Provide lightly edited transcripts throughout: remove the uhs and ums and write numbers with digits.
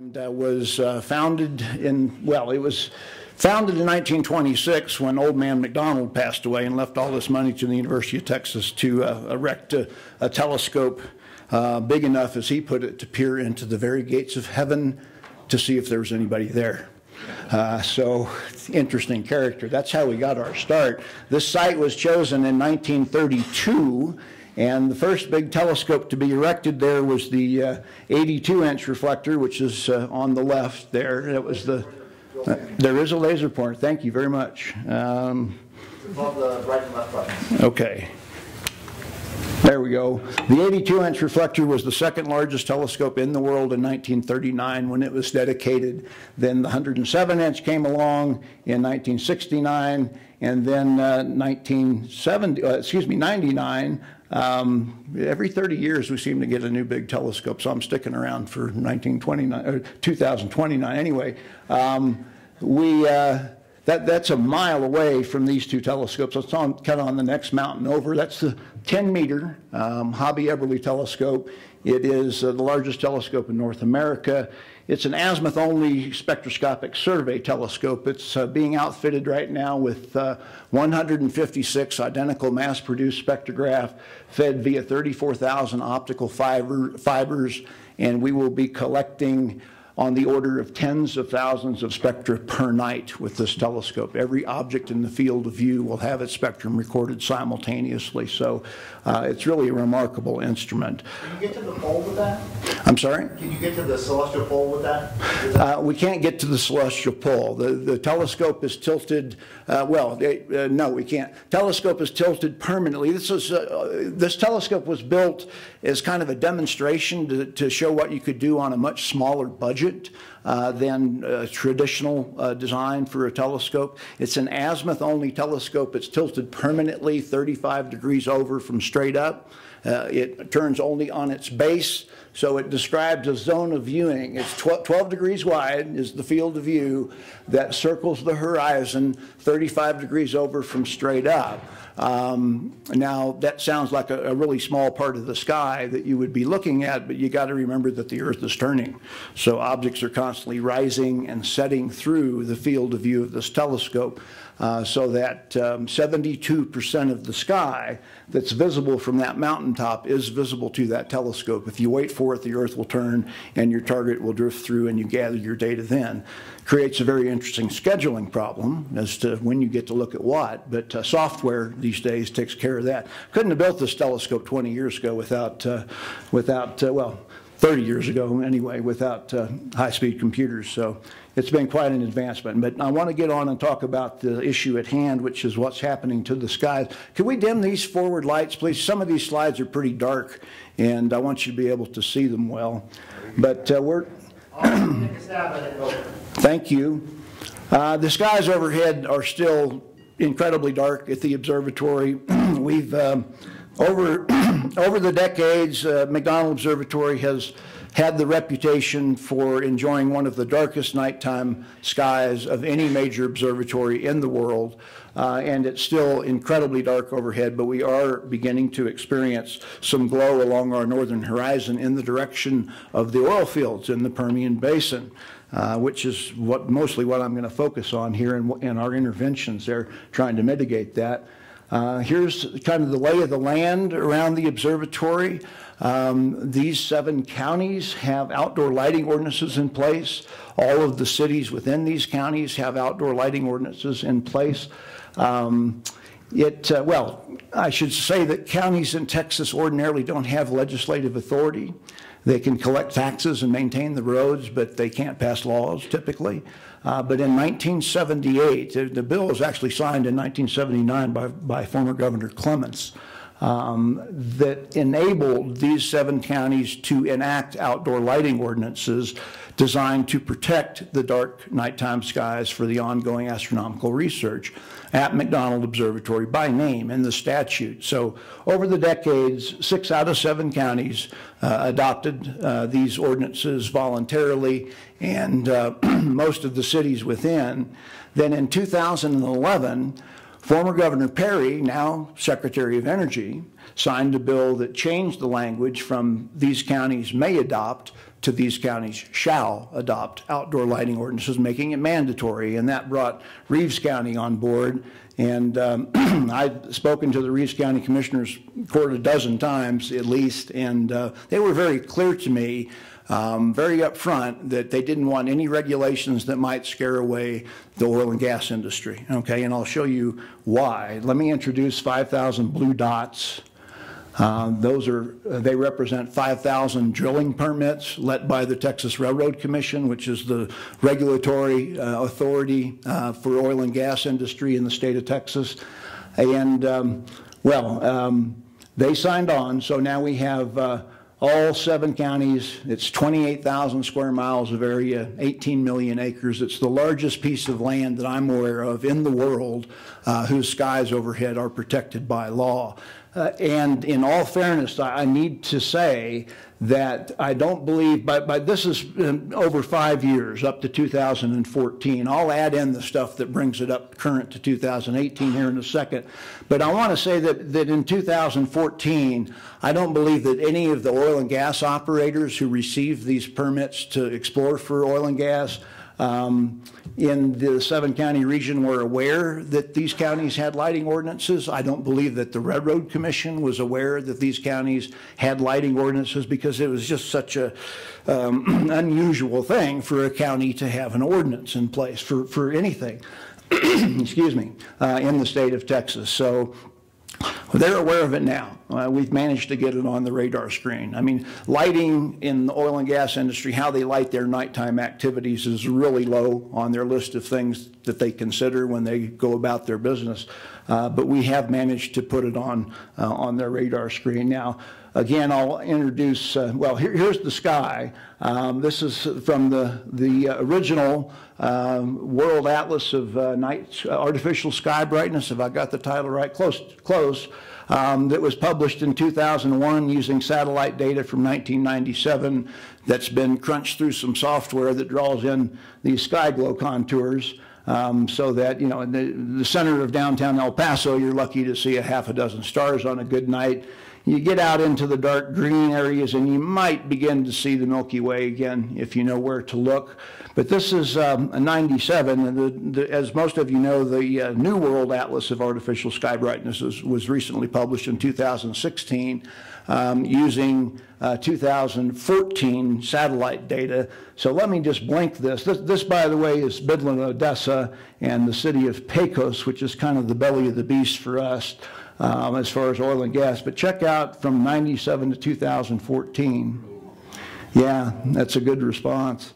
and was founded in, well, it was founded in 1926 when old man McDonald passed away and left all this money to the University of Texas to erect a telescope big enough, as he put it, to peer into the very gates of heaven to see if there was anybody there. So, interesting character. That's how we got our start. This site was chosen in 1932, and the first big telescope to be erected there was the 82-inch reflector, which is on the left there. That was the. There is a laser pointer. Thank you very much. Above the right and left button. Okay. There we go. The 82-inch reflector was the second largest telescope in the world in 1939 when it was dedicated. Then the 107-inch came along in 1969, and then 99. Every 30 years we seem to get a new big telescope, so I'm sticking around for 2029. Anyway, that's a mile away from these two telescopes. It's kind of on the next mountain over. That's the 10-meter Hobby Eberly telescope. It is the largest telescope in North America. It's an azimuth-only spectroscopic survey telescope. It's being outfitted right now with 156 identical mass-produced spectrograph fed via 34,000 optical fibers, and we will be collecting on the order of tens of thousands of spectra per night with this telescope. Every object in the field of view will have its spectrum recorded simultaneously, so it's really a remarkable instrument. Can you get to the pole with that? I'm sorry? Can you get to the celestial pole with that? We can't get to the celestial pole. The telescope is tilted, no, we can't. Telescope is tilted permanently. This telescope was built as kind of a demonstration to show what you could do on a much smaller budget than a traditional design for a telescope. It's an azimuth-only telescope. It's tilted permanently 35 degrees over from straight up. It turns only on its base, so it describes a zone of viewing. It's 12 degrees wide is the field of view that circles the horizon 35 degrees over from straight up. Now, that sounds like a really small part of the sky that you would be looking at, but you got to remember that the Earth is turning. So objects are constantly rising and setting through the field of view of this telescope, so that 72% of the sky that's visible from that mountaintop is visible to that telescope. If you wait for it, the Earth will turn and your target will drift through and you gather your data then. Creates a very interesting scheduling problem as to when you get to look at what, but software these days takes care of that. Couldn't have built this telescope 20 years ago without 30 years ago anyway, without high-speed computers. So it's been quite an advancement. But I want to get on and talk about the issue at hand, which is what's happening to the skies. Can we dim these forward lights, please? Some of these slides are pretty dark, and I want you to be able to see them well. But we're... Thank you. The skies overhead are still incredibly dark at the observatory. We've over the decades, McDonald Observatory has had the reputation for enjoying one of the darkest nighttime skies of any major observatory in the world, and it's still incredibly dark overhead, but we are beginning to experience some glow along our northern horizon in the direction of the oil fields in the Permian Basin, which is mostly what I'm going to focus on here in our interventions. They're trying to mitigate that. Here's kind of the lay of the land around the observatory. These 7 counties have outdoor lighting ordinances in place. All of the cities within these counties have outdoor lighting ordinances in place. Well, I should say that counties in Texas ordinarily don't have legislative authority. They can collect taxes and maintain the roads, but they can't pass laws typically. But in 1978, the bill was actually signed in 1979 by former Governor Clements, that enabled these 7 counties to enact outdoor lighting ordinances designed to protect the dark nighttime skies for the ongoing astronomical research at McDonald Observatory by name in the statute. So over the decades, 6 out of 7 counties adopted these ordinances voluntarily, and most of the cities within. Then in 2011, former Governor Perry, now Secretary of Energy, signed a bill that changed the language from these counties may adopt to these counties shall adopt outdoor lighting ordinances, making it mandatory. And that brought Reeves County on board. And I've spoken to the Reeves County Commissioners Court a dozen times at least, and they were very clear to me, very upfront, that they didn't want any regulations that might scare away the oil and gas industry. Okay, and I'll show you why. Let me introduce 5,000 blue dots. They represent 5,000 drilling permits let by the Texas Railroad Commission, which is the regulatory authority for oil and gas industry in the state of Texas. And, they signed on, so now we have all 7 counties. It's 28,000 square miles of area, 18 million acres. It's the largest piece of land that I'm aware of in the world whose skies overhead are protected by law. And in all fairness, I need to say that I don't believe, but this is over 5 years, up to 2014. I'll add in the stuff that brings it up current to 2018 here in a second. But I want to say that in 2014, I don't believe that any of the oil and gas operators who received these permits to explore for oil and gas in the 7-county region were aware that these counties had lighting ordinances. I don't believe that the Railroad Commission was aware that these counties had lighting ordinances, because it was just such a unusual thing for a county to have an ordinance in place for anything, excuse me, in the state of Texas. So they're aware of it now. We've managed to get it on the radar screen. I mean, lighting in the oil and gas industry, how they light their nighttime activities is really low on their list of things that they consider when they go about their business. But we have managed to put it on their radar screen. Now, again, I'll introduce, here's the sky. This is from the original World Atlas of Night Artificial Sky Brightness, if I got the title right, close, that was published in 2001 using satellite data from 1997 that's been crunched through some software that draws in these sky glow contours. So that, you know, in the center of downtown El Paso, you're lucky to see a half a dozen stars on a good night. You get out into the dark green areas and you might begin to see the Milky Way again if you know where to look. But this is a 97, and as most of you know, the New World Atlas of Artificial Sky Brightness was recently published in 2016 using 2014 satellite data. So let me just blink this. This, by the way, is Midland, Odessa, and the city of Pecos, which is kind of the belly of the beast for us. As far as oil and gas, but check out from 97 to 2014. Yeah, that's a good response.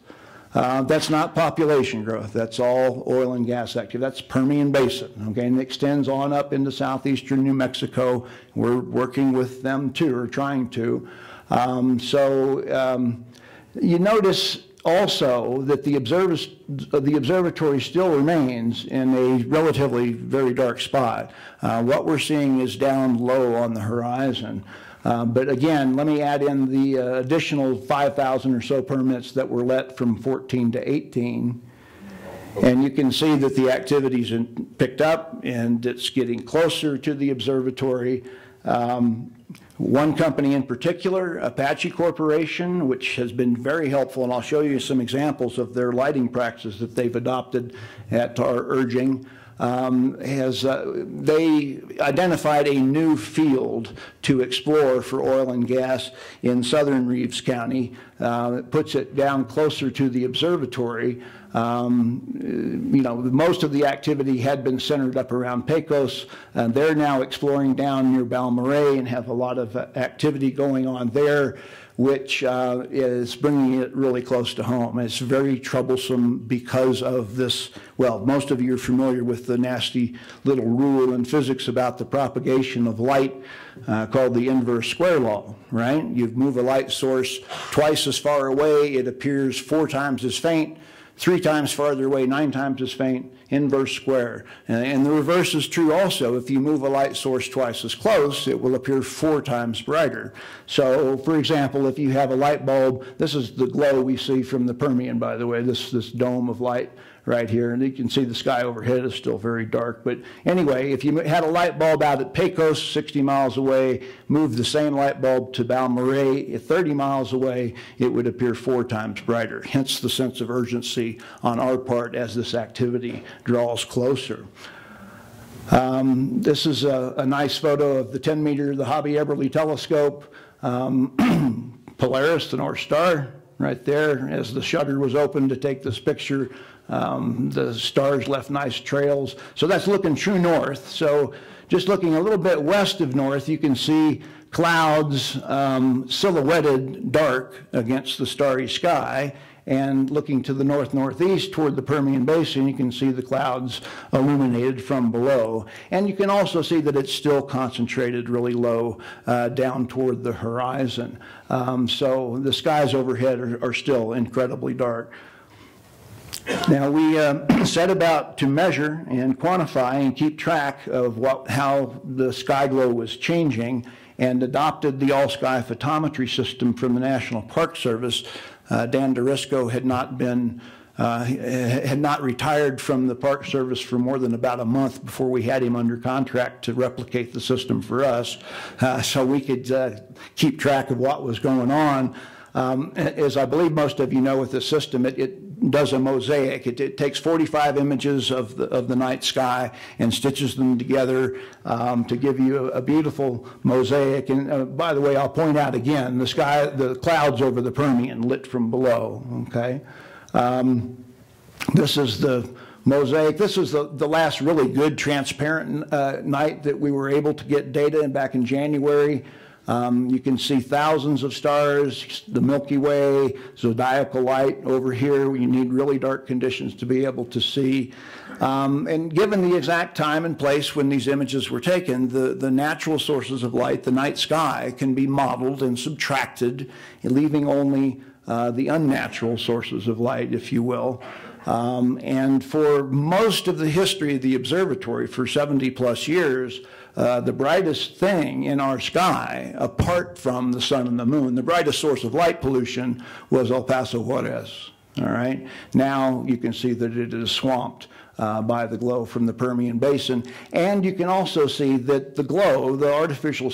That's not population growth. That's all oil and gas activity. That's Permian Basin, okay, and it extends on up into southeastern New Mexico. We're working with them too, or trying to. You notice also that the observatory still remains in a relatively very dark spot. What we're seeing is down low on the horizon. But again, let me add in the additional 5,000 or so permits that were let from 14 to 18. And you can see that the activity's picked up and it's getting closer to the observatory. One company in particular, Apache Corporation, which has been very helpful, and I'll show you some examples of their lighting practices that they've adopted at our urging, they identified a new field to explore for oil and gas in southern Reeves County. It puts it down closer to the observatory. You know, most of the activity had been centered up around Pecos, and they're now exploring down near Balmorhea and have a lot of activity going on there, which is bringing it really close to home. It's very troublesome because of this. Well, most of you are familiar with the nasty little rule in physics about the propagation of light called the inverse square law, right? You move a light source twice as far away, it appears 4 times as faint. 3 times farther away, 9 times as faint, inverse square. And the reverse is true also. If you move a light source twice as close, it will appear 4 times brighter. So, for example, if you have a light bulb, this is the glow we see from the Permian, by the way, this dome of light right here, and you can see the sky overhead is still very dark. But anyway, if you had a light bulb out at Pecos, 60 miles away, move the same light bulb to Balmorhea, 30 miles away, it would appear 4 times brighter. Hence the sense of urgency on our part as this activity draws closer. This is a nice photo of the 10-meter, the Hobby-Eberly telescope. Polaris, the North Star, right there. As the shutter was opened to take this picture, the stars left nice trails. So that's looking true north. So just looking a little bit west of north, you can see clouds silhouetted dark against the starry sky. And looking to the north-northeast toward the Permian Basin, you can see the clouds illuminated from below. And you can also see that it's still concentrated really low down toward the horizon. So the skies overhead are still incredibly dark. Now, we set about to measure and quantify and keep track of how the sky glow was changing, and adopted the all-sky photometry system from the National Park Service. Dan Dorisco had not retired from the Park Service for more than about a month before we had him under contract to replicate the system for us, so we could keep track of what was going on. As I believe most of you know, with the system, it does a mosaic. It takes 45 images of the night sky and stitches them together to give you a beautiful mosaic. And by the way, I'll point out again, the clouds over the Permian lit from below, okay? This is the mosaic. This was the last really good transparent night that we were able to get data in back in January. You can see thousands of stars, the Milky Way, zodiacal light over here. You need really dark conditions to be able to see. And given the exact time and place when these images were taken, the natural sources of light, the night sky, can be modeled and subtracted, leaving only the unnatural sources of light, if you will. And for most of the history of the observatory, for 70+ years, the brightest thing in our sky, apart from the sun and the moon, the brightest source of light pollution was El Paso Juarez. All right. Now you can see that it is swamped by the glow from the Permian Basin, and you can also see that the glow, the artificial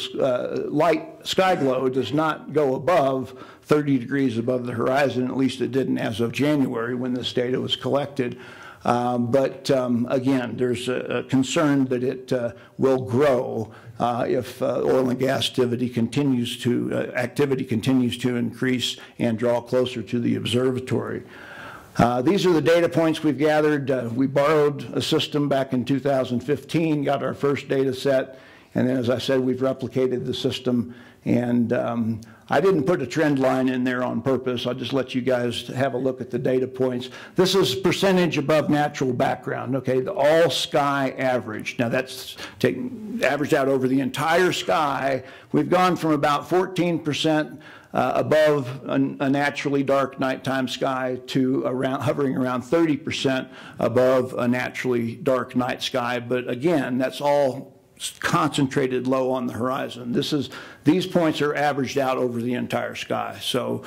light sky glow, does not go above 30 degrees above the horizon. At least it didn't as of January when this data was collected. But again, there's a concern that it will grow if oil and gas activity continues to increase and draw closer to the observatory. These are the data points we've gathered. We borrowed a system back in 2015, got our first data set, and then, as I said, we've replicated the system. And I didn't put a trend line in there on purpose. I'll just let you guys have a look at the data points. This is percentage above natural background, okay, the all sky average. Now that's averaged out over the entire sky. We've gone from about 14% above a naturally dark nighttime sky to hovering around 30% above a naturally dark night sky. But again, that's all concentrated low on the horizon. These points are averaged out over the entire sky. So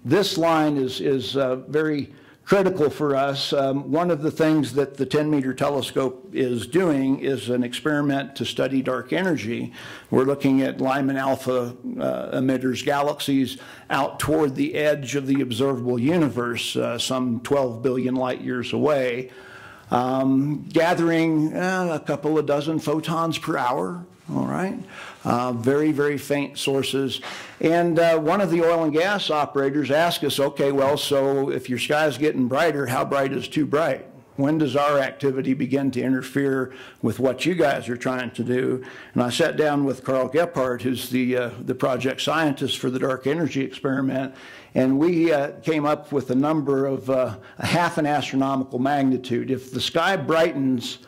this line is very critical for us. One of the things that the 10-meter telescope is doing is an experiment to study dark energy. We're looking at Lyman alpha emitters, galaxies out toward the edge of the observable universe, some 12 billion light years away. Gathering a couple of dozen photons per hour, all right? Very, very faint sources. And one of the oil and gas operators asked us, okay, well, so if your sky's getting brighter, how bright is too bright? When does our activity begin to interfere with what you guys are trying to do? And I sat down with Carl Gebhardt, who's the project scientist for the dark energy experiment, and we came up with a number of a half an astronomical magnitude. If the sky brightens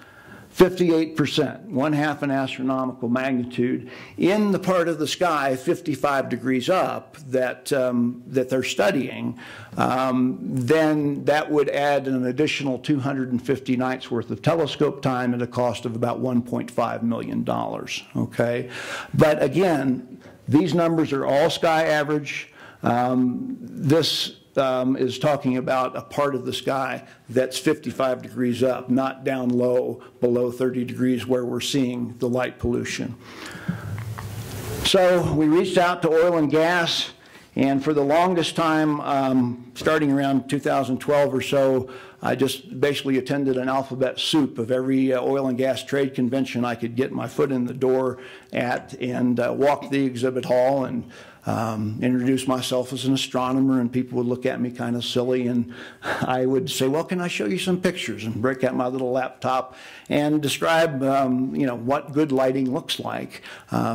58%, 1/2 an astronomical magnitude, in the part of the sky 55 degrees up that, that they're studying, then that would add an additional 250 nights worth of telescope time at a cost of about $1.5 million, okay? But again, these numbers are all sky average. This is talking about a part of the sky that's 55 degrees up, not down low below 30 degrees where we're seeing the light pollution. So we reached out to oil and gas, and for the longest time, starting around 2012 or so, I just basically attended an alphabet soup of every oil and gas trade convention I could get my foot in the door at, and walked the exhibit hall and introduce myself as an astronomer, and people would look at me kind of silly, and I would say, well, can I show you some pictures, and break out my little laptop and describe you know, what good lighting looks like,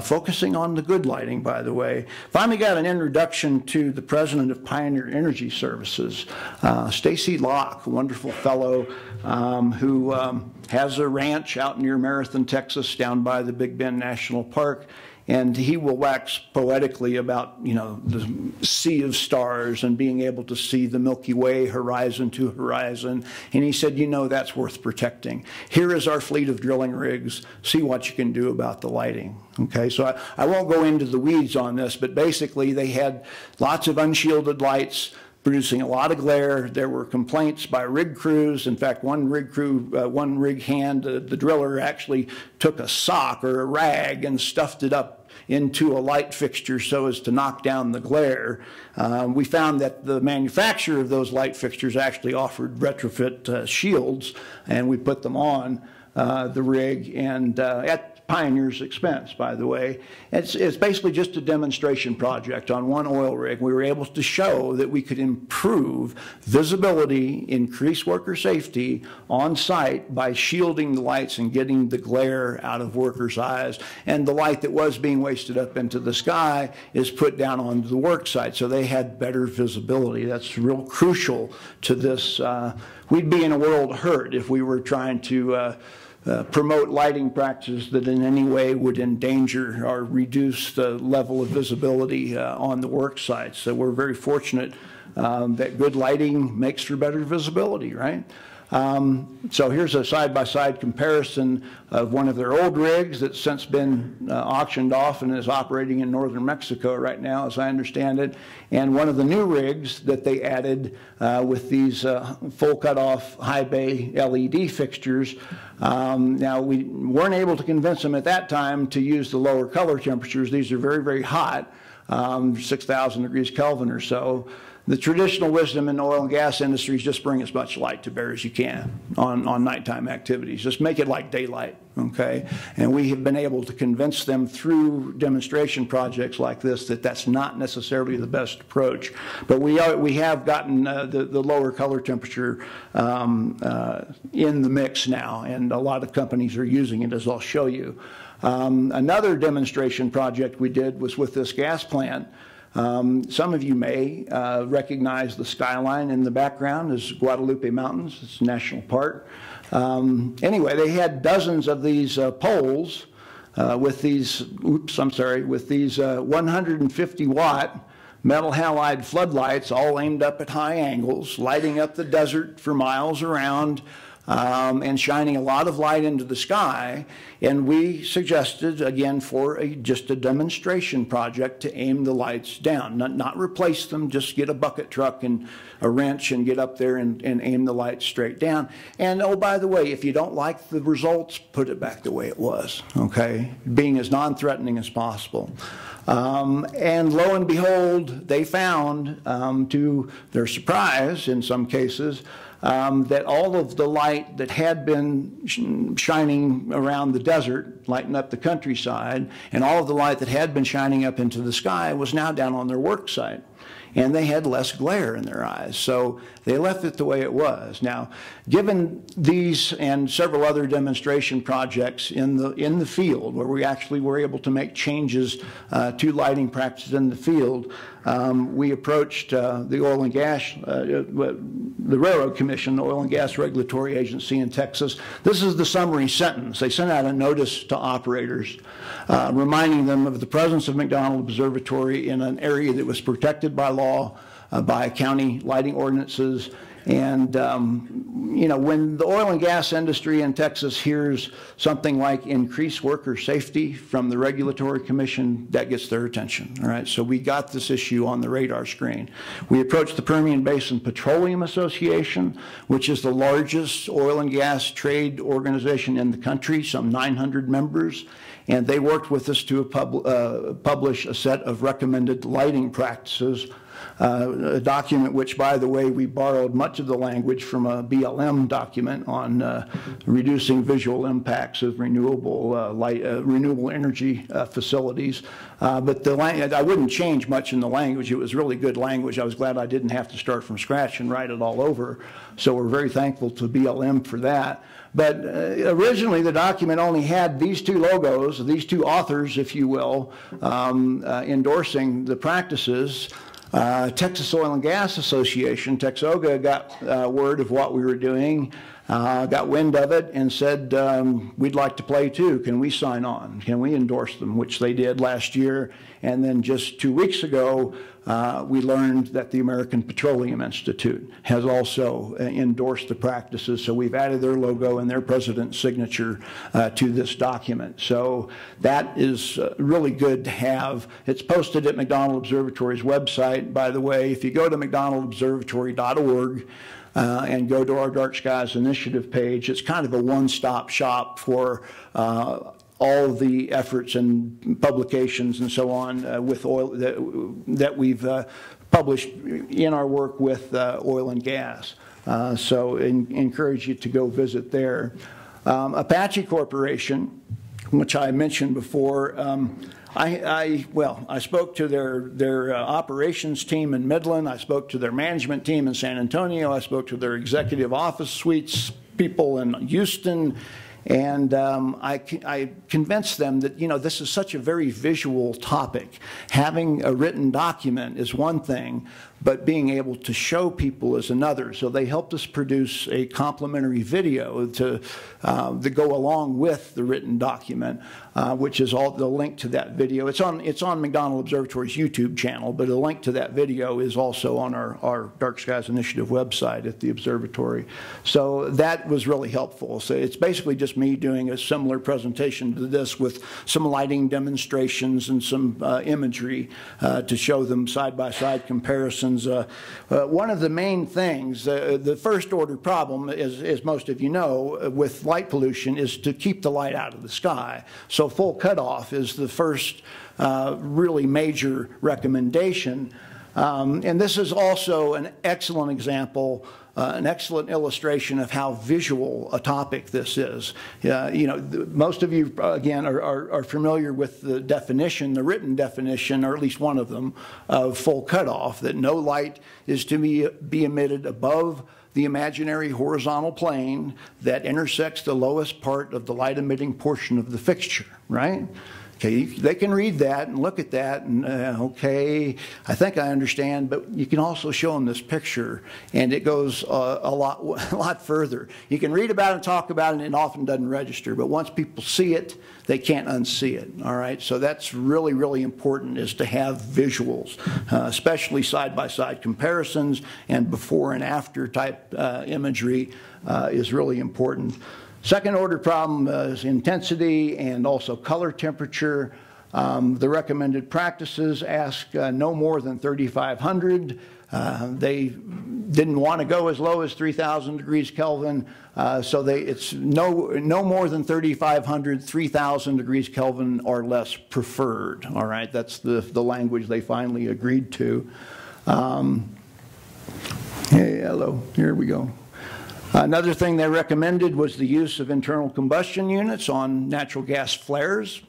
focusing on the good lighting, by the way. Finally got an introduction to the president of Pioneer Energy Services, Stacy Locke, a wonderful fellow who has a ranch out near Marathon, Texas, down by the Big Bend National Park. And he will wax poetically about, you know, the sea of stars and being able to see the Milky Way horizon to horizon. And he said, you know, that's worth protecting. Here is our fleet of drilling rigs. See what you can do about the lighting. Okay, so I won't go into the weeds on this, but basically they had lots of unshielded lights producing a lot of glare. There were complaints by rig crews. In fact, one rig crew, one rig hand, the driller actually took a sock or a rag and stuffed it up into a light fixture so as to knock down the glare. We found that the manufacturer of those light fixtures actually offered retrofit shields, and we put them on the rig, and at Pioneer's expense, by the way. It's basically just a demonstration project on one oil rig. We were able to show that we could improve visibility, increase worker safety on site by shielding the lights and getting the glare out of workers' eyes. And the light that was being wasted up into the sky is put down onto the work site, so they had better visibility. That's real crucial to this. We'd be in a world hurt if we were trying to promote lighting practices that in any way would endanger or reduce the level of visibility on the work site. So we're very fortunate that good lighting makes for better visibility, right? So here's a side-by-side comparison of one of their old rigs that's since been auctioned off and is operating in northern Mexico right now, as I understand it, and one of the new rigs that they added with these full cutoff high bay LED fixtures. Now, we weren't able to convince them at that time to use the lower color temperatures. These are very, very hot, 6,000 degrees Kelvin or so. The traditional wisdom in the oil and gas industry is just bring as much light to bear as you can on nighttime activities. Just make it like daylight, okay? And we have been able to convince them through demonstration projects like this that that's not necessarily the best approach. But we have gotten the lower color temperature in the mix now, and a lot of companies are using it, as I'll show you. Another demonstration project we did was with this gas plant. Some of you may recognize the skyline in the background as Guadalupe Mountains. It's a national park. Anyway, they had dozens of these poles with these, with these 150-watt metal halide floodlights all aimed up at high angles, lighting up the desert for miles around. And shining a lot of light into the sky, and we suggested, again, for just a demonstration project to aim the lights down, not replace them, just get a bucket truck and a wrench and get up there and aim the lights straight down. And oh, by the way, if you don't like the results, put it back the way it was, okay? Being as non-threatening as possible. And lo and behold, they found, to their surprise in some cases, that all of the light that had been shining around the desert, lighting up the countryside, and all of the light that had been shining up into the sky was now down on their work site. And they had less glare in their eyes, so they left it the way it was. Now, given these and several other demonstration projects in the field, where we actually were able to make changes to lighting practices in the field, we approached the Oil and Gas, the Railroad Commission, the Oil and Gas Regulatory Agency in Texas. This is the summary sentence. They sent out a notice to operators reminding them of the presence of McDonald Observatory in an area that was protected by law, by county lighting ordinances. And, you know, when the oil and gas industry in Texas hears something like increased worker safety from the Regulatory Commission, that gets their attention, all right? So we got this issue on the radar screen. We approached the Permian Basin Petroleum Association, which is the largest oil and gas trade organization in the country, some 900 members. And they worked with us to publish a set of recommended lighting practices, a document which, by the way, we borrowed much of the language from a BLM document on reducing visual impacts of renewable energy facilities. But the I wouldn't change much in the language. It was really good language. I was glad I didn't have to start from scratch and write it all over. So we're very thankful to BLM for that. But originally, the document only had these two logos, these two authors, if you will, endorsing the practices. Texas Oil and Gas Association, Texoga, got word of what we were doing, got wind of it, and said, we'd like to play too. Can we sign on? Can we endorse them? Which they did last year. And then just 2 weeks ago, we learned that the American Petroleum Institute has also endorsed the practices. So we've added their logo and their president's signature to this document. So that is really good to have. It's posted at McDonald Observatory's website, by the way. If you go to mcdonaldobservatory.org, and go to our Dark Skies Initiative page, it's kind of a one-stop shop for all the efforts and publications and so on with oil that we've published in our work with oil and gas. So encourage you to go visit there. Apache Corporation, which I mentioned before, I spoke to their operations team in Midland. I spoke to their management team in San Antonio. I spoke to their executive office suites people in Houston. And I convinced them that, you know, this is such a very visual topic. Having a written document is one thing, but being able to show people is another. So they helped us produce a complimentary video to go along with the written document, which is all the link to that video. It's on McDonald Observatory's YouTube channel, but a link to that video is also on our Dark Skies Initiative website at the observatory. So that was really helpful. So it's basically just me doing a similar presentation to this with some lighting demonstrations and some imagery to show them side-by-side comparisons. One of the main things, the first order problem, as most of you know, with light pollution is to keep the light out of the sky. So full cutoff is the first really major recommendation. And this is also an excellent example, an excellent illustration of how visual a topic this is. You know, most of you, again, are familiar with the definition, the written definition, or at least one of them, of full cutoff, that no light is to be emitted above the imaginary horizontal plane that intersects the lowest part of the light-emitting portion of the fixture, right? Okay, they can read that and look at that and, okay, I think I understand, but you can also show them this picture, and it goes a lot further. You can read about it and talk about it, and it often doesn't register, but once people see it, they can't unsee it, all right? So that's really, really important, is to have visuals, especially side-by-side comparisons and before and after type imagery is really important. Second order problem is intensity and also color temperature. The recommended practices ask no more than 3,500. They didn't want to go as low as 3,000 degrees Kelvin, so it's no more than 3,500, 3,000 degrees Kelvin or less preferred. All right, that's the language they finally agreed to. Hey, hello, here we go. Another thing they recommended was the use of internal combustion units on natural gas flares,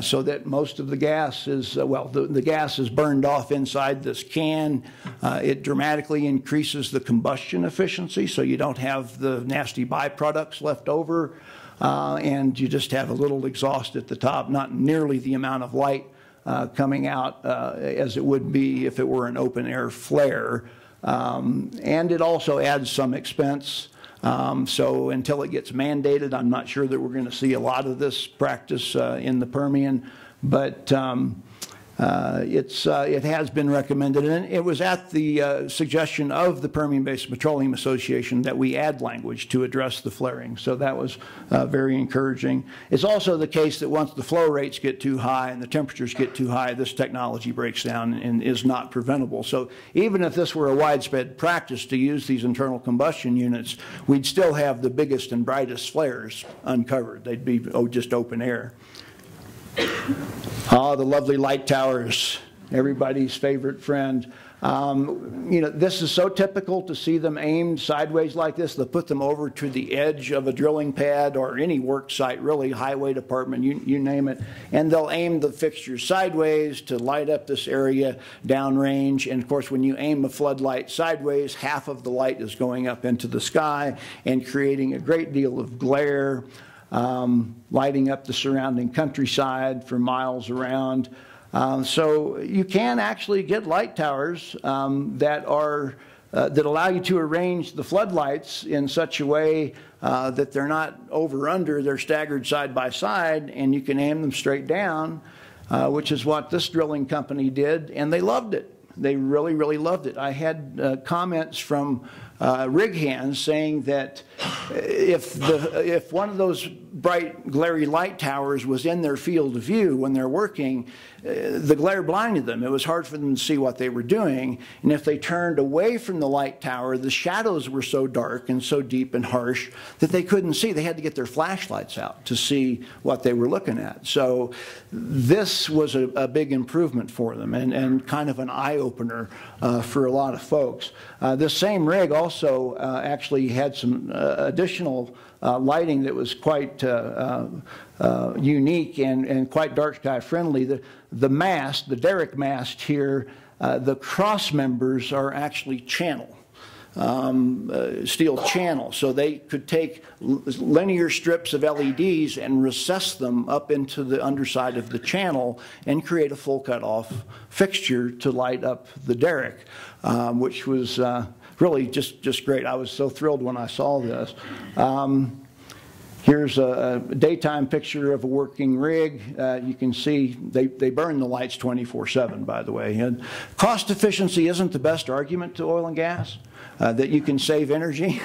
so that most of the gas is, the gas is burned off inside this can. It dramatically increases the combustion efficiency, so you don't have the nasty byproducts left over, and you just have a little exhaust at the top, not nearly the amount of light coming out as it would be if it were an open-air flare. And it also adds some expense. So until it gets mandated, I'm not sure that we're going to see a lot of this practice in the Permian, but it has been recommended, and it was at the suggestion of the Permian-Basin Petroleum Association that we add language to address the flaring. So that was very encouraging. It's also the case that once the flow rates get too high and the temperatures get too high, this technology breaks down and is not preventable. So even if this were a widespread practice to use these internal combustion units, we'd still have the biggest and brightest flares uncovered. They'd be just open air. Oh, the lovely light towers, everybody's favorite friend. You know, this is so typical to see them aimed sideways like this. They'll put them over to the edge of a drilling pad or any work site, really, highway department, you name it, and they'll aim the fixtures sideways to light up this area downrange. And of course, when you aim a floodlight sideways, half of the light is going up into the sky and creating a great deal of glare. Lighting up the surrounding countryside for miles around. So you can actually get light towers that allow you to arrange the floodlights in such a way that they're not over under, they're staggered side by side, and you can aim them straight down, which is what this drilling company did, and they loved it. They really, really loved it. I had comments from rig hands saying that if one of those bright, glary light towers was in their field of view when they're working, the glare blinded them. It was hard for them to see what they were doing. And if they turned away from the light tower, the shadows were so dark and so deep and harsh that they couldn't see. They had to get their flashlights out to see what they were looking at. So this was a big improvement for them and kind of an eye-opener for a lot of folks. This same rig also actually had some additional lighting that was quite unique and quite dark sky friendly. The mast, the derrick mast here, the cross members are actually channel. Steel channel, so they could take linear strips of LEDs and recess them up into the underside of the channel and create a full cut-off fixture to light up the derrick, which was really just great. I was so thrilled when I saw this. Here's a daytime picture of a working rig. You can see they burn the lights 24/7, by the way. And cost efficiency isn't the best argument to oil and gas, that you can save energy.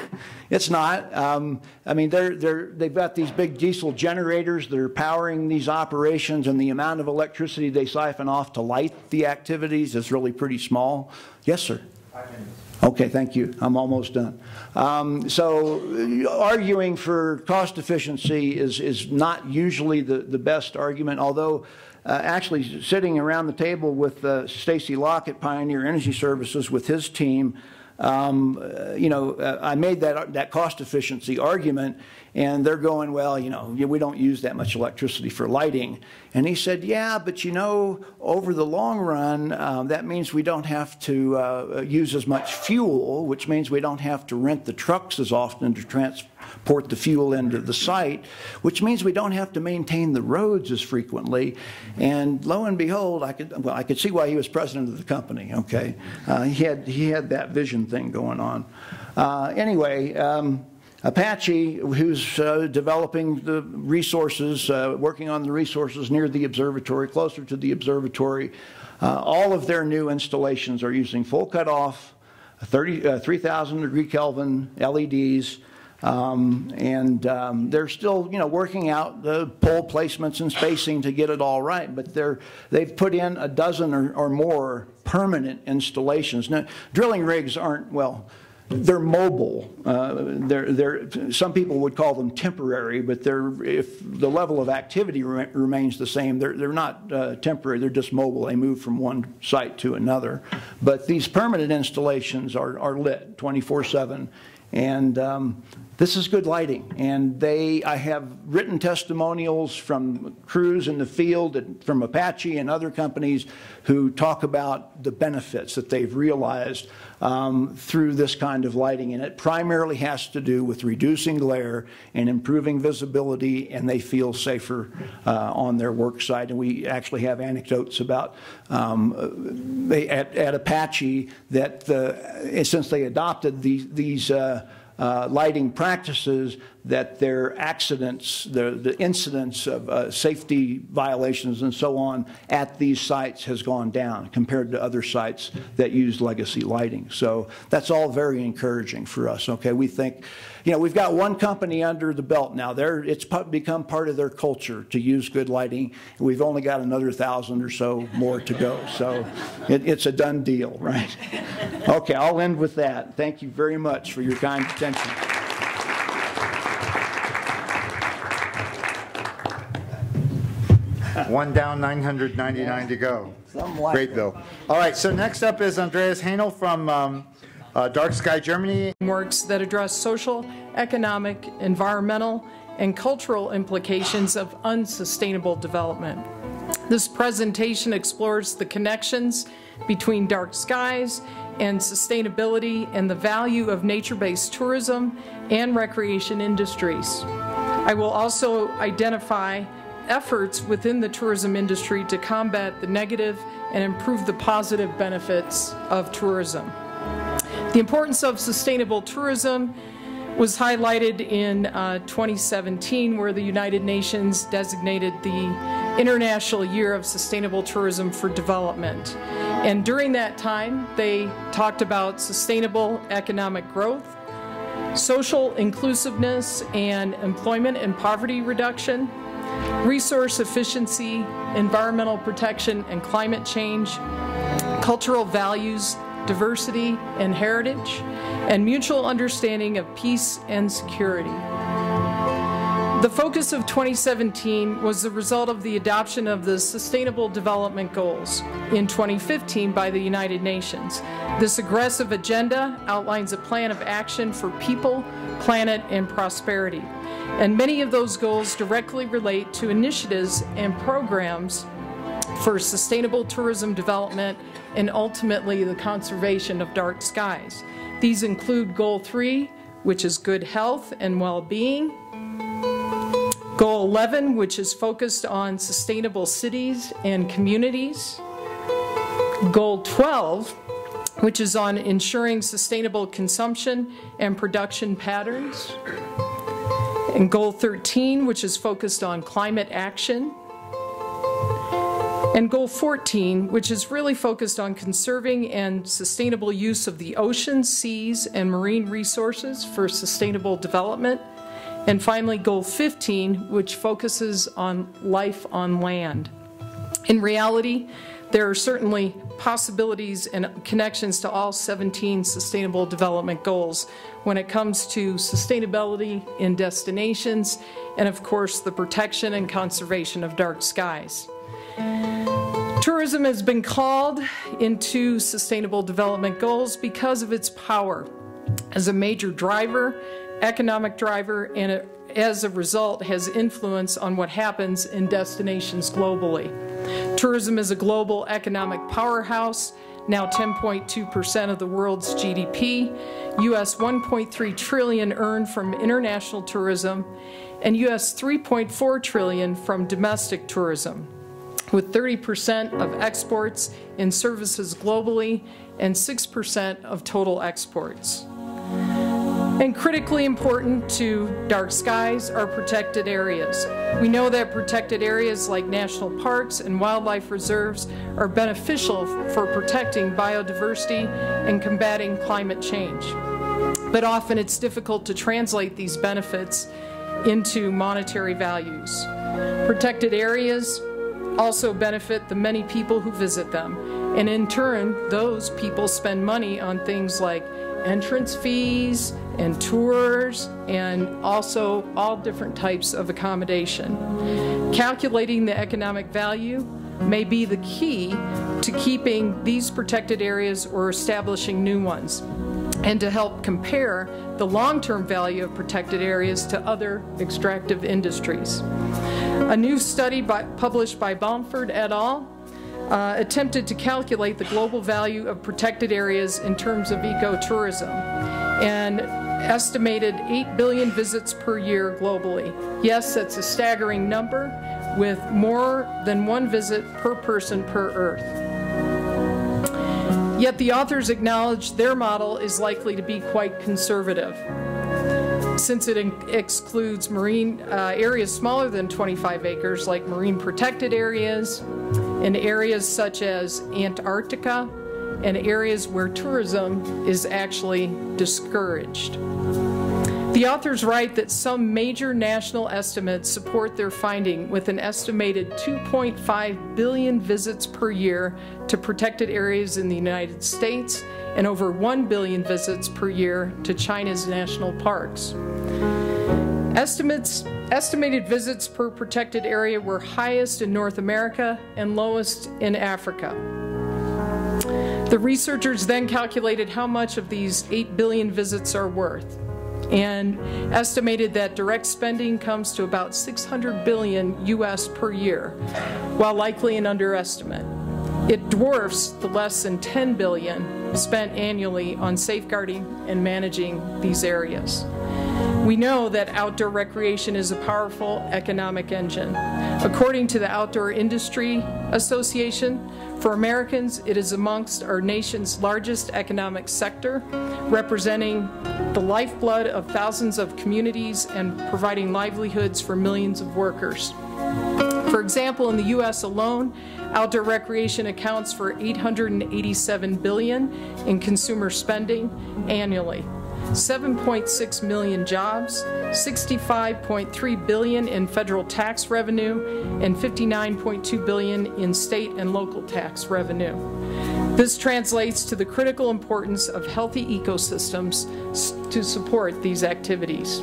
It's not. I mean, they've got these big diesel generators that are powering these operations, and the amount of electricity they siphon off to light the activities is really pretty small. Yes, sir? 5 minutes. Okay, thank you. I'm almost done. So arguing for cost efficiency is not usually the best argument, although actually sitting around the table with Stacy Locke at Pioneer Energy Services with his team, you know, I made that cost efficiency argument, and they're going, well, you know, we don't use that much electricity for lighting. And he said, yeah, but you know, over the long run, that means we don't have to use as much fuel, which means we don't have to rent the trucks as often to transport the fuel into the site, which means we don't have to maintain the roads as frequently. And lo and behold, I could see why he was president of the company. Okay, he had that vision thing going on. Anyway. Apache, who's developing the resources, working on the resources near the observatory, closer to the observatory, all of their new installations are using full cutoff, 3,000 degree Kelvin LEDs, and they're still, you know, working out the pole placements and spacing to get it all right. But they've put in a dozen or more permanent installations. Now, drilling rigs aren't, well, they're mobile. Some people would call them temporary, but if the level of activity remains the same, they're not temporary. They're just mobile. They move from one site to another. But these permanent installations are lit 24/7, and this is good lighting. And I have written testimonials from crews in the field, and from Apache and other companies who talk about the benefits that they've realized through this kind of lighting, and it primarily has to do with reducing glare and improving visibility, and they feel safer on their work site. And we actually have anecdotes about at Apache that since they adopted these lighting practices, that their accidents, the incidence of safety violations and so on at these sites has gone down compared to other sites that use legacy lighting. So that's all very encouraging for us. Okay, we think, you know, we've got one company under the belt now. It's become part of their culture to use good lighting. We've only got another 1,000 or so more to go. So it's a done deal, right? Okay, I'll end with that. Thank you very much for your kind attention. One down, 999 to go. Great, Bill. All right, so next up is Andreas Hanel from Dark Sky, Germany. Works that address social, economic, environmental, and cultural implications of unsustainable development. This presentation explores the connections between dark skies and sustainability and the value of nature-based tourism and recreation industries. I will also identify efforts within the tourism industry to combat the negative and improve the positive benefits of tourism. The importance of sustainable tourism was highlighted in 2017, where the United Nations designated the International Year of Sustainable Tourism for Development. And during that time, they talked about sustainable economic growth, social inclusiveness and employment and poverty reduction, resource efficiency, environmental protection and climate change, cultural values, diversity and heritage, and mutual understanding of peace and security. The focus of 2017 was the result of the adoption of the Sustainable Development Goals in 2015 by the United Nations. This aggressive agenda outlines a plan of action for people, planet, and prosperity. And many of those goals directly relate to initiatives and programs for sustainable tourism development and ultimately the conservation of dark skies. These include Goal 3, which is good health and well-being, Goal 11, which is focused on sustainable cities and communities, Goal 12, which is on ensuring sustainable consumption and production patterns, and Goal 13, which is focused on climate action, and Goal 14, which is really focused on conserving and sustainable use of the oceans, seas, and marine resources for sustainable development. And finally, Goal 15, which focuses on life on land. In reality, there are certainly possibilities and connections to all 17 Sustainable Development Goals when it comes to sustainability in destinations and, of course, the protection and conservation of dark skies. Tourism has been called into Sustainable Development Goals because of its power as a major driver, economic driver, and as a result has influence on what happens in destinations globally. Tourism is a global economic powerhouse, now 10.2% of the world's GDP, US $1.3 trillion earned from international tourism, and US $3.4 trillion from domestic tourism, with 30% of exports in services globally and 6% of total exports. And critically important to dark skies are protected areas. We know that protected areas like national parks and wildlife reserves are beneficial for protecting biodiversity and combating climate change. But often it's difficult to translate these benefits into monetary values. Protected areas also benefit the many people who visit them, and in turn, those people spend money on things like entrance fees and tours and also all different types of accommodation. Calculating the economic value may be the key to keeping these protected areas or establishing new ones, and to help compare the long-term value of protected areas to other extractive industries. A new study published by Bamford et al. attempted to calculate the global value of protected areas in terms of ecotourism and estimated 8 billion visits per year globally. Yes, that's a staggering number, with more than one visit per person per Earth. Yet the authors acknowledge their model is likely to be quite conservative, since it excludes marine areas smaller than 25 acres, like marine protected areas, and areas such as Antarctica, and areas where tourism is actually discouraged. The authors write that some major national estimates support their finding, with an estimated 2.5 billion visits per year to protected areas in the United States and over 1 billion visits per year to China's national parks. Estimated visits per protected area were highest in North America and lowest in Africa. The researchers then calculated how much of these 8 billion visits are worth, and estimated that direct spending comes to about 600 billion US per year, while likely an underestimate. It dwarfs the less than 10 billion spent annually on safeguarding and managing these areas. We know that outdoor recreation is a powerful economic engine. According to the Outdoor Industry Association, for Americans, it is amongst our nation's largest economic sector, representing the lifeblood of thousands of communities and providing livelihoods for millions of workers. For example, in the U.S. alone, outdoor recreation accounts for $887 billion in consumer spending annually, 7.6 million jobs, 65.3 billion in federal tax revenue, and 59.2 billion in state and local tax revenue. This translates to the critical importance of healthy ecosystems to support these activities.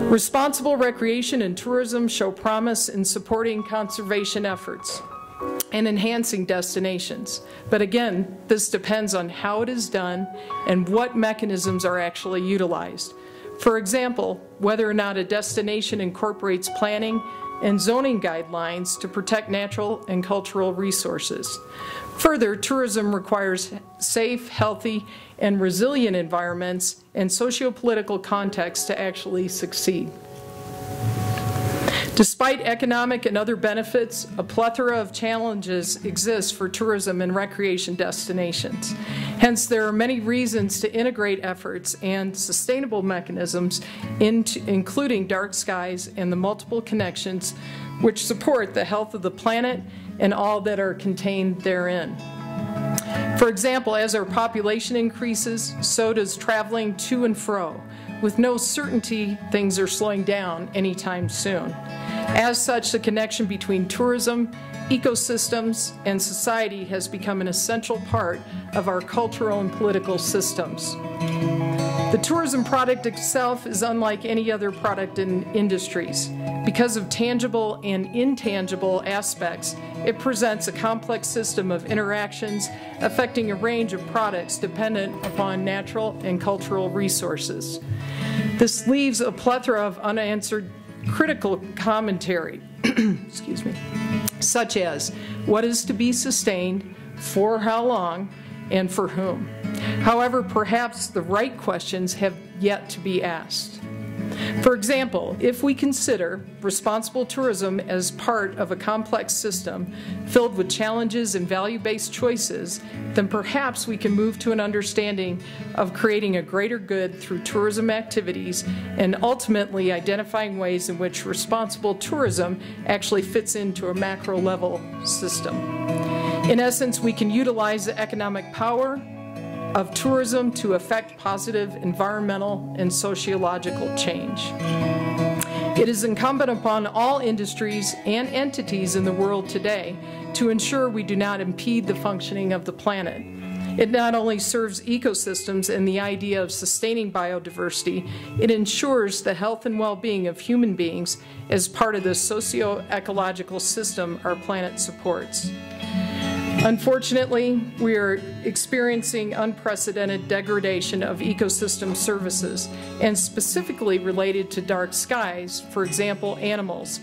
Responsible recreation and tourism show promise in supporting conservation efforts and enhancing destinations. But again, this depends on how it is done and what mechanisms are actually utilized. For example, whether or not a destination incorporates planning and zoning guidelines to protect natural and cultural resources. Further, tourism requires safe, healthy, and resilient environments and socio-political contexts to actually succeed. Despite economic and other benefits, a plethora of challenges exist for tourism and recreation destinations. Hence, there are many reasons to integrate efforts and sustainable mechanisms, including dark skies and the multiple connections which support the health of the planet and all that are contained therein. For example, as our population increases, so does traveling to and fro. With no certainty things are slowing down anytime soon. As such, the connection between tourism, ecosystems, and society has become an essential part of our cultural and political systems. The tourism product itself is unlike any other product in industries. Because of tangible and intangible aspects, it presents a complex system of interactions affecting a range of products dependent upon natural and cultural resources. This leaves a plethora of unanswered critical commentary, excuse me, such as what is to be sustained, for how long, and for whom. However, perhaps the right questions have yet to be asked. For example, if we consider responsible tourism as part of a complex system filled with challenges and value-based choices, then perhaps we can move to an understanding of creating a greater good through tourism activities and ultimately identifying ways in which responsible tourism actually fits into a macro-level system. In essence, we can utilize the economic power of tourism to affect positive environmental and sociological change. It is incumbent upon all industries and entities in the world today to ensure we do not impede the functioning of the planet. It not only serves ecosystems and the idea of sustaining biodiversity, it ensures the health and well-being of human beings as part of the socio-ecological system our planet supports. Unfortunately, we are experiencing unprecedented degradation of ecosystem services, and specifically related to dark skies, for example, animals.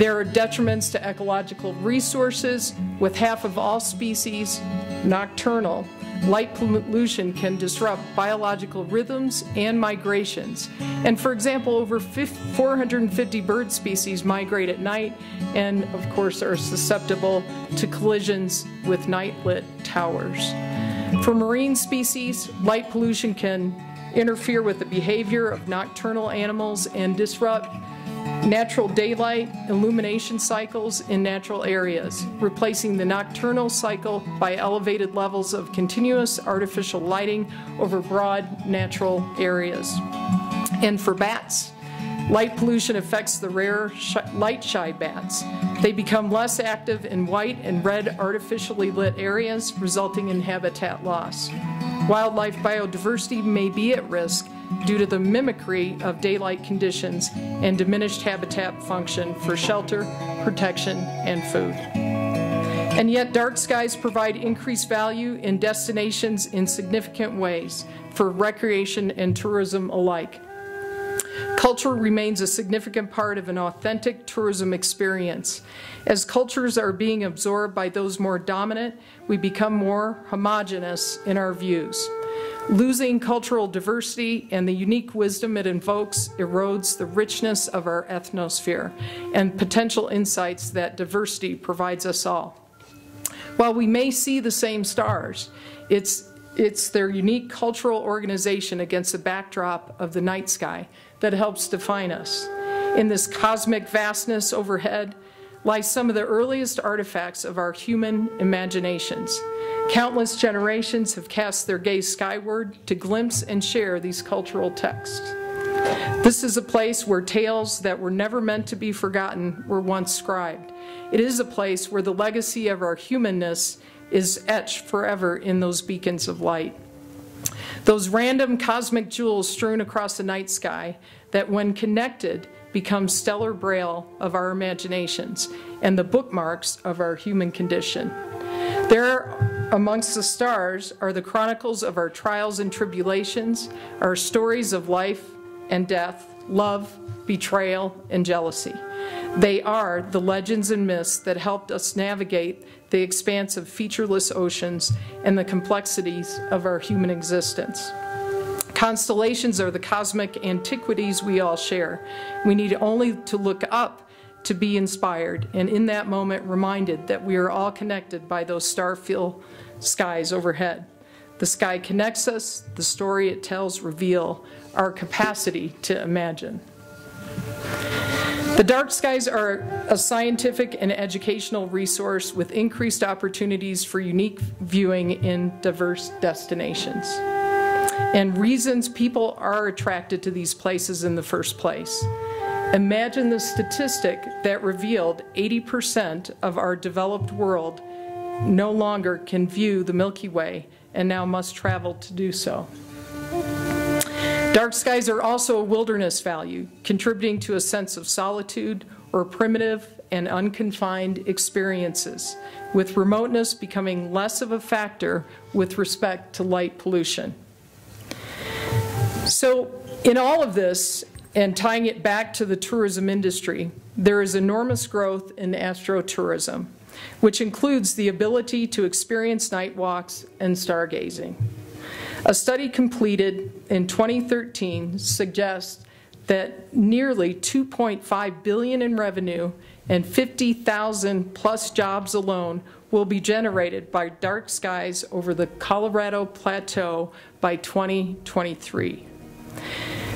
There are detriments to ecological resources. With half of all species nocturnal, light pollution can disrupt biological rhythms and migrations. And for example, over 450 bird species migrate at night and, of course, are susceptible to collisions with night-lit towers. For marine species, light pollution can interfere with the behavior of nocturnal animals and disrupt natural daylight illumination cycles in natural areas, replacing the nocturnal cycle by elevated levels of continuous artificial lighting over broad natural areas. And for bats, light pollution affects the rare light-shy bats. They become less active in white and red artificially lit areas, resulting in habitat loss. Wildlife biodiversity may be at risk due to the mimicry of daylight conditions and diminished habitat function for shelter, protection, and food. And yet dark skies provide increased value in destinations in significant ways for recreation and tourism alike. Culture remains a significant part of an authentic tourism experience. As cultures are being absorbed by those more dominant, we become more homogeneous in our views. Losing cultural diversity and the unique wisdom it invokes erodes the richness of our ethnosphere and potential insights that diversity provides us all. While we may see the same stars, it's their unique cultural organization against the backdrop of the night sky that helps define us. In this cosmic vastness overhead lie some of the earliest artifacts of our human imaginations. Countless generations have cast their gaze skyward to glimpse and share these cultural texts. This is a place where tales that were never meant to be forgotten were once scribed. It is a place where the legacy of our humanness is etched forever in those beacons of light. Those random cosmic jewels strewn across the night sky that, when connected, become stellar braille of our imaginations and the bookmarks of our human condition. There amongst the stars are the chronicles of our trials and tribulations, our stories of life and death, love, betrayal, and jealousy. They are the legends and myths that helped us navigate the expanse of featureless oceans and the complexities of our human existence. Constellations are the cosmic antiquities we all share. We need only to look up to be inspired, and in that moment reminded that we are all connected by those star-filled skies overhead. The sky connects us, the story it tells reveal our capacity to imagine. The dark skies are a scientific and educational resource with increased opportunities for unique viewing in diverse destinations, and reasons people are attracted to these places in the first place. Imagine the statistic that revealed 80% of our developed world no longer can view the Milky Way and now must travel to do so. Dark skies are also a wilderness value, contributing to a sense of solitude or primitive and unconfined experiences, with remoteness becoming less of a factor with respect to light pollution. So in all of this, and tying it back to the tourism industry, there is enormous growth in astrotourism, which includes the ability to experience night walks and stargazing. A study completed in 2013 suggests that nearly $2.5 billion in revenue and 50,000 plus jobs alone will be generated by dark skies over the Colorado Plateau by 2023.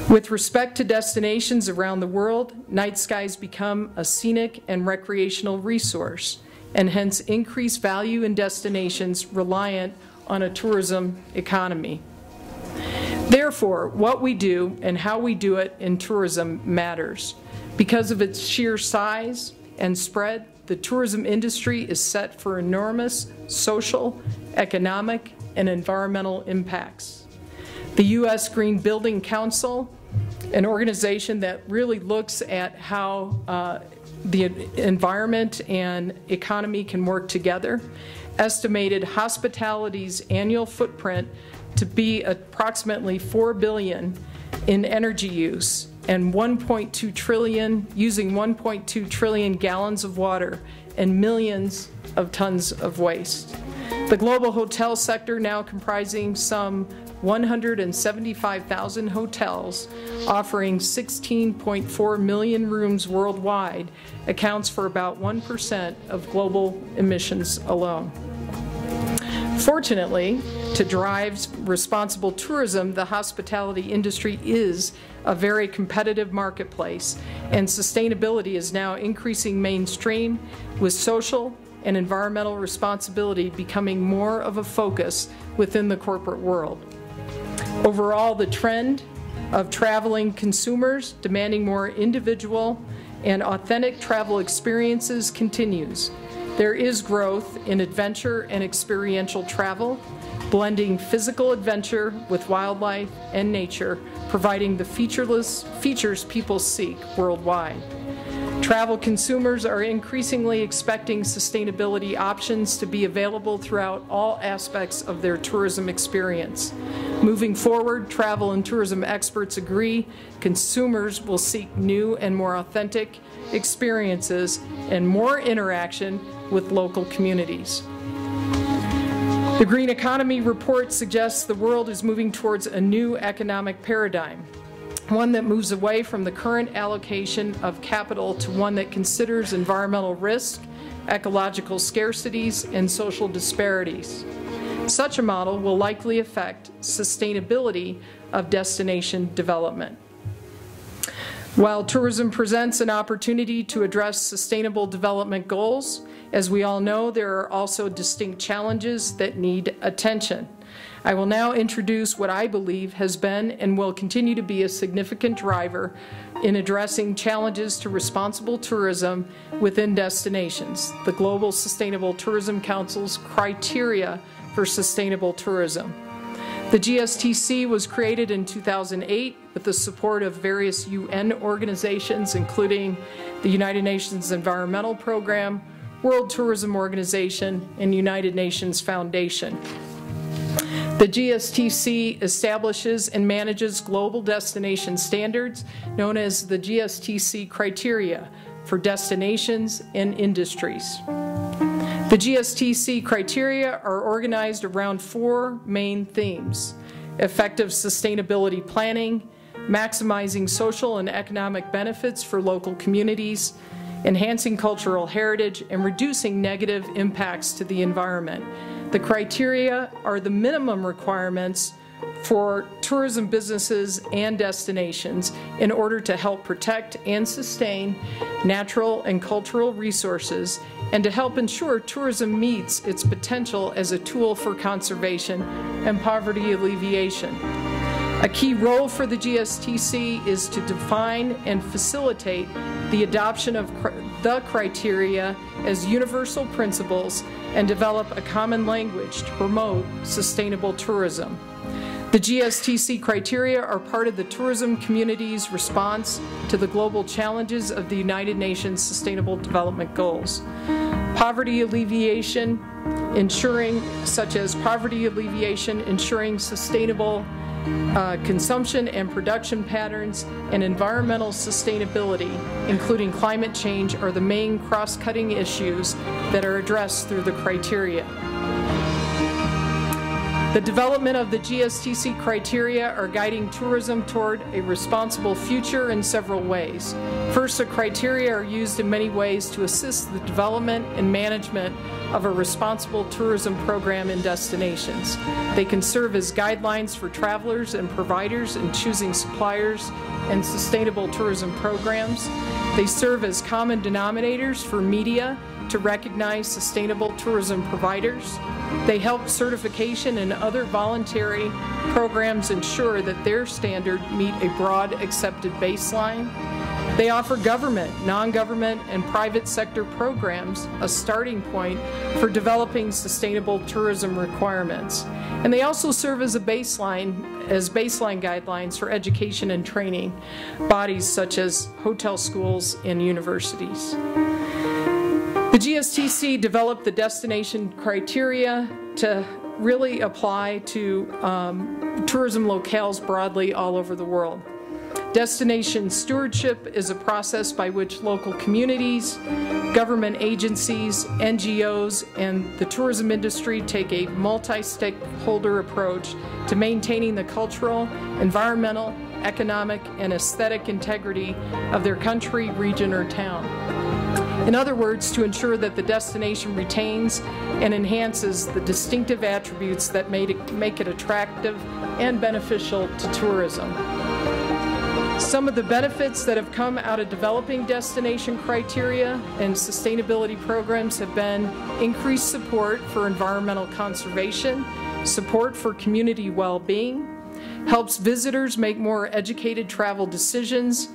With respect to destinations around the world, night skies become a scenic and recreational resource, and hence increase value in destinations reliant on a tourism economy. Therefore, what we do and how we do it in tourism matters. Because of its sheer size and spread, the tourism industry is set for enormous social, economic, and environmental impacts. The U.S. Green Building Council, an organization that really looks at how the environment and economy can work together, estimated hospitality's annual footprint to be approximately $4 billion in energy use and 1.2 trillion, using 1.2 trillion gallons of water and millions of tons of waste. The global hotel sector, now comprising some 175,000 hotels, offering 16.4 million rooms worldwide, accounts for about 1% of global emissions alone. Fortunately, to drive responsible tourism, the hospitality industry is a very competitive marketplace, and sustainability is now increasing mainstream, with social and environmental responsibility becoming more of a focus within the corporate world. Overall, the trend of traveling consumers demanding more individual and authentic travel experiences continues. There is growth in adventure and experiential travel, blending physical adventure with wildlife and nature, providing the features people seek worldwide. Travel consumers are increasingly expecting sustainability options to be available throughout all aspects of their tourism experience. Moving forward, travel and tourism experts agree consumers will seek new and more authentic experiences and more interaction with local communities. The Green Economy Report suggests the world is moving towards a new economic paradigm, one that moves away from the current allocation of capital to one that considers environmental risk, ecological scarcities, and social disparities. Such a model will likely affect sustainability of destination development. While tourism presents an opportunity to address sustainable development goals, as we all know, there are also distinct challenges that need attention. I will now introduce what I believe has been and will continue to be a significant driver in addressing challenges to responsible tourism within destinations, the Global Sustainable Tourism Council's criteria for sustainable tourism. The GSTC was created in 2008 with the support of various UN organizations, including the United Nations Environmental Program, World Tourism Organization, and United Nations Foundation. The GSTC establishes and manages global destination standards known as the GSTC criteria for destinations and industries. The GSTC criteria are organized around four main themes: effective sustainability planning, maximizing social and economic benefits for local communities, enhancing cultural heritage, and reducing negative impacts to the environment. The criteria are the minimum requirements for tourism businesses and destinations in order to help protect and sustain natural and cultural resources and to help ensure tourism meets its potential as a tool for conservation and poverty alleviation. A key role for the GSTC is to define and facilitate the adoption of the criteria as universal principles and develop a common language to promote sustainable tourism. The GSTC criteria are part of the tourism community's response to the global challenges of the United Nations Sustainable Development Goals. Poverty alleviation, ensuring sustainable consumption and production patterns, and environmental sustainability, including climate change, are the main cross-cutting issues that are addressed through the criteria. The development of the GSTC criteria are guiding tourism toward a responsible future in several ways. First, the criteria are used in many ways to assist the development and management of a responsible tourism program in destinations. They can serve as guidelines for travelers and providers in choosing suppliers and sustainable tourism programs. They serve as common denominators for media to recognize sustainable tourism providers. They help certification and other voluntary programs ensure that their standard meet a broad accepted baseline. They offer government, non-government, and private sector programs a starting point for developing sustainable tourism requirements. And they also serve as baseline guidelines for education and training bodies such as hotel schools and universities. The GSTC developed the destination criteria to really apply to tourism locales broadly all over the world. Destination stewardship is a process by which local communities, government agencies, NGOs, and the tourism industry take a multi-stakeholder approach to maintaining the cultural, environmental, economic, and aesthetic integrity of their country, region, or town. In other words, to ensure that the destination retains and enhances the distinctive attributes that make it attractive and beneficial to tourism. Some of the benefits that have come out of developing destination criteria and sustainability programs have been increased support for environmental conservation, support for community well-being, helps visitors make more educated travel decisions.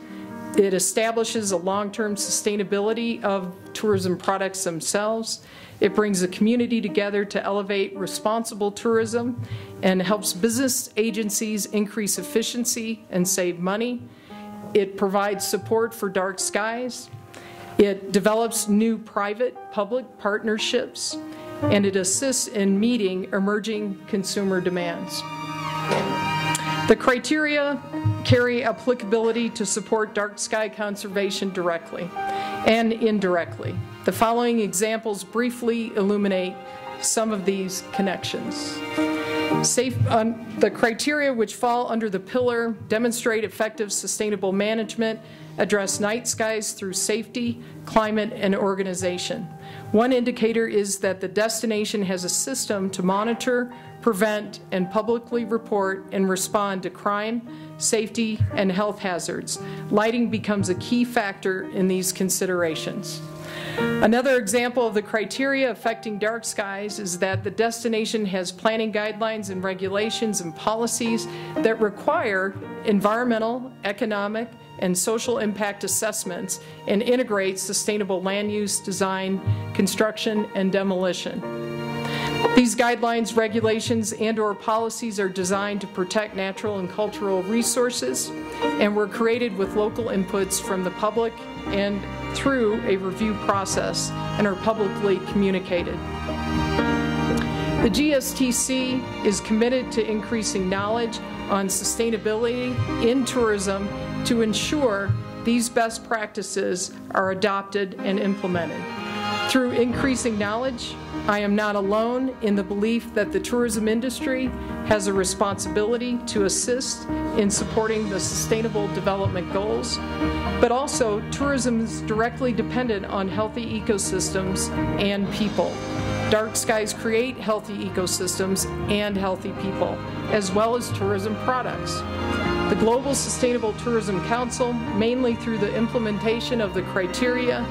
It establishes a long-term sustainability of tourism products themselves. It brings the community together to elevate responsible tourism and helps business agencies increase efficiency and save money. It provides support for dark skies. It develops new private-public partnerships, and it assists in meeting emerging consumer demands. The criteria carry applicability to support dark sky conservation directly and indirectly. The following examples briefly illuminate some of these connections. The criteria which fall under the pillar demonstrate effective sustainable management, address night skies through safety, climate, and organization. One indicator is that the destination has a system to monitor, prevent, and publicly report and respond to crime, safety, and health hazards. Lighting becomes a key factor in these considerations. Another example of the criteria affecting dark skies is that the destination has planning guidelines and regulations and policies that require environmental, economic, and social impact assessments and integrate sustainable land use, design, construction, and demolition. These guidelines, regulations, and/or policies are designed to protect natural and cultural resources and were created with local inputs from the public and through a review process and are publicly communicated. The GSTC is committed to increasing knowledge on sustainability in tourism to ensure these best practices are adopted and implemented. Through increasing knowledge, I am not alone in the belief that the tourism industry has a responsibility to assist in supporting the Sustainable Development Goals, but also tourism is directly dependent on healthy ecosystems and people. Dark skies create healthy ecosystems and healthy people, as well as tourism products. The Global Sustainable Tourism Council, mainly through the implementation of the criteria,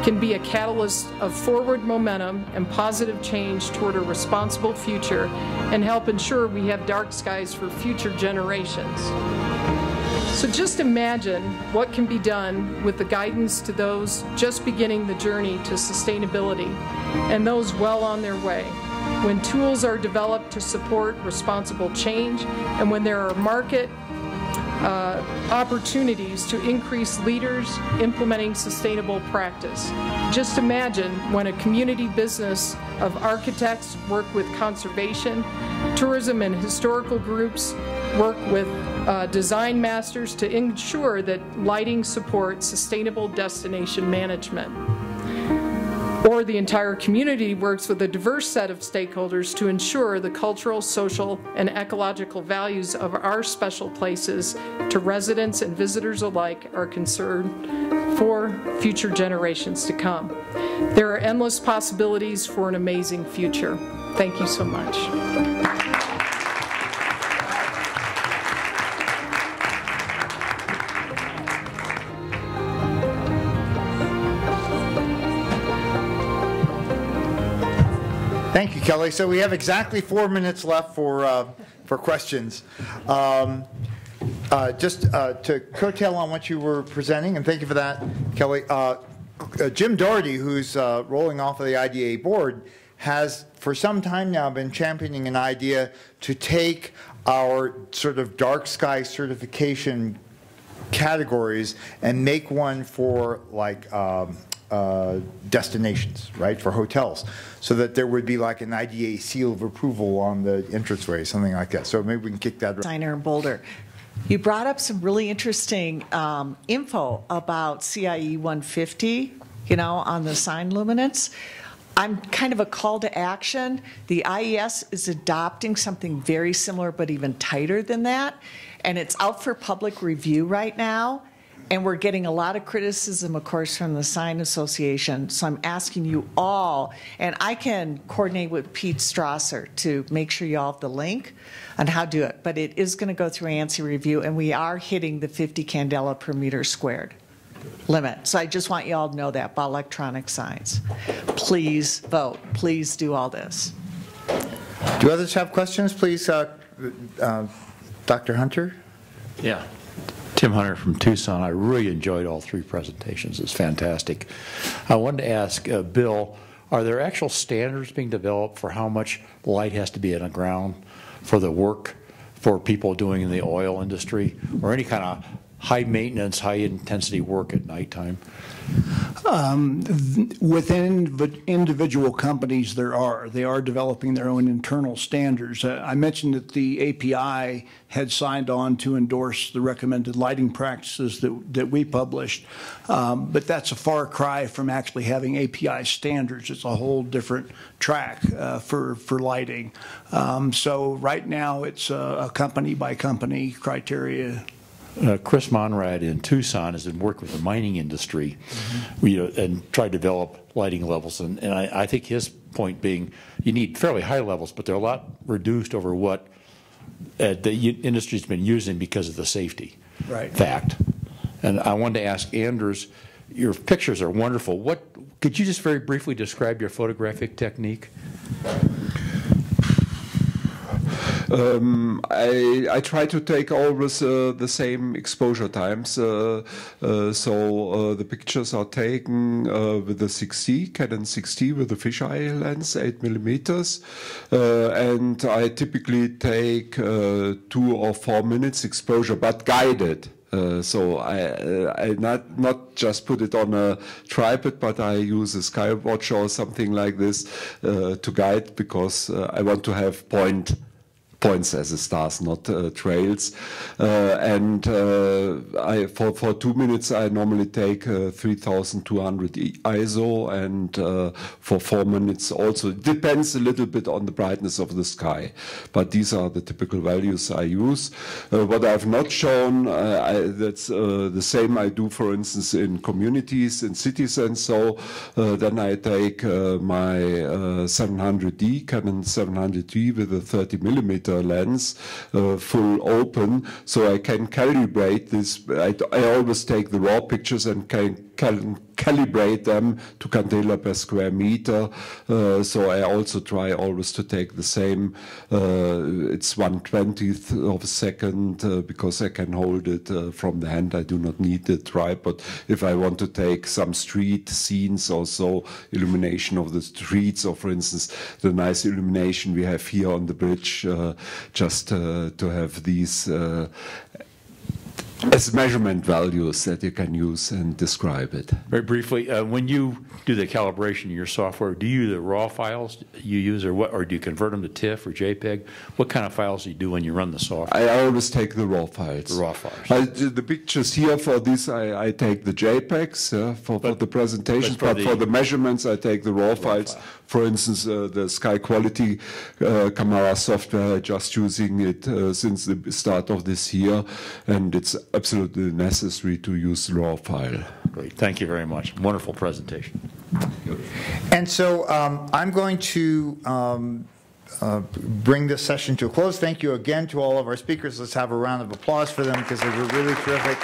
can be a catalyst of forward momentum and positive change toward a responsible future and help ensure we have dark skies for future generations. So just imagine what can be done with the guidance to those just beginning the journey to sustainability and those well on their way. When tools are developed to support responsible change and when there are market opportunities to increase leaders implementing sustainable practice. Just imagine when a community business of architects work with conservation, tourism and historical groups work with design masters to ensure that lighting supports sustainable destination management. Or the entire community works with a diverse set of stakeholders to ensure the cultural, social, and ecological values of our special places to residents and visitors alike are concerned for future generations to come. There are endless possibilities for an amazing future. Thank you so much. Thank you, Kelly. So we have exactly 4 minutes left for questions. Just to coattail on what you were presenting, and thank you for that, Kelly. Jim Doherty, who's rolling off of the IDA board, has for some time now been championing an idea to take our sort of dark sky certification categories and make one for like destinations, right, for hotels, so that there would be like an IDA seal of approval on the entranceway, something like that. So maybe we can kick that. Signer in Boulder. You brought up some really interesting info about CIE 150, on the sign luminance. I'm kind of a call to action. The IES is adopting something very similar but even tighter than that, and it's out for public review right now. And we're getting a lot of criticism, of course, from the Sign Association. So I'm asking you all, and I can coordinate with Pete Strasser to make sure you all have the link on how to do it. But it is going to go through ANSI review, and we are hitting the 50 candela per meter squared limit. So I just want you all to know that about electronic signs. Please vote. Please do all this. Do others have questions? Please, Dr. Hunter. Yeah. Tim Hunter from Tucson. I really enjoyed all three presentations. It's fantastic. I wanted to ask Bill, are there actual standards being developed for how much light has to be on the ground for the work for people doing in the oil industry or any kind of high maintenance, high intensity work at nighttime? Within individual companies, they are developing their own internal standards. I mentioned that the API had signed on to endorse the recommended lighting practices that we published, but that's a far cry from actually having API standards. It's a whole different track for lighting. So right now, it's a company by company criteria. Chris Monrad in Tucson has been working with the mining industry, and tried to develop lighting levels. And I think his point being, you need fairly high levels, but they're a lot reduced over what the industry's been using because of the safety fact. And I wanted to ask Anders, your pictures are wonderful. Could you just very briefly describe your photographic technique? I try to take always the same exposure times, so the pictures are taken with the Canon 6D with the fisheye lens, 8 millimeters, and I typically take 2 or 4 minutes exposure, but guided. So I not just put it on a tripod, but I use a skywatch or something like this to guide, because I want to have points as the stars, not trails. And for 2 minutes, I normally take 3200 ISO, and for 4 minutes also. It depends a little bit on the brightness of the sky, but these are the typical values I use. What I've not shown, that's the same I do, for instance, in communities, in cities, and so then I take my 700D, Canon 700D with a 30 millimeter lens, full open, so I can calibrate this. I always take the raw pictures and can calibrate them to candela per square meter. So I also try always to take the same. It's 1/20th of a second, because I can hold it from the hand. I do not need the tripod. If I want to take some street scenes, also illumination of the streets, or for instance the nice illumination we have here on the bridge, just to have these as measurement values that you can use and describe it. Very briefly, when you do the calibration in your software, do you use the raw files you use, or do you convert them to TIFF or JPEG? What kind of files do you do when you run the software? I always take the raw files. The raw files. The pictures here for this, I take the JPEGs for the presentation, but for the measurements, I take the raw files. For instance, the Sky Quality camera software, just using it since the start of this year, and it's absolutely necessary to use the raw file. Great, thank you very much. Wonderful presentation. And so I'm going to bring this session to a close. Thank you again to all of our speakers. Let's have a round of applause for them, because they were really terrific.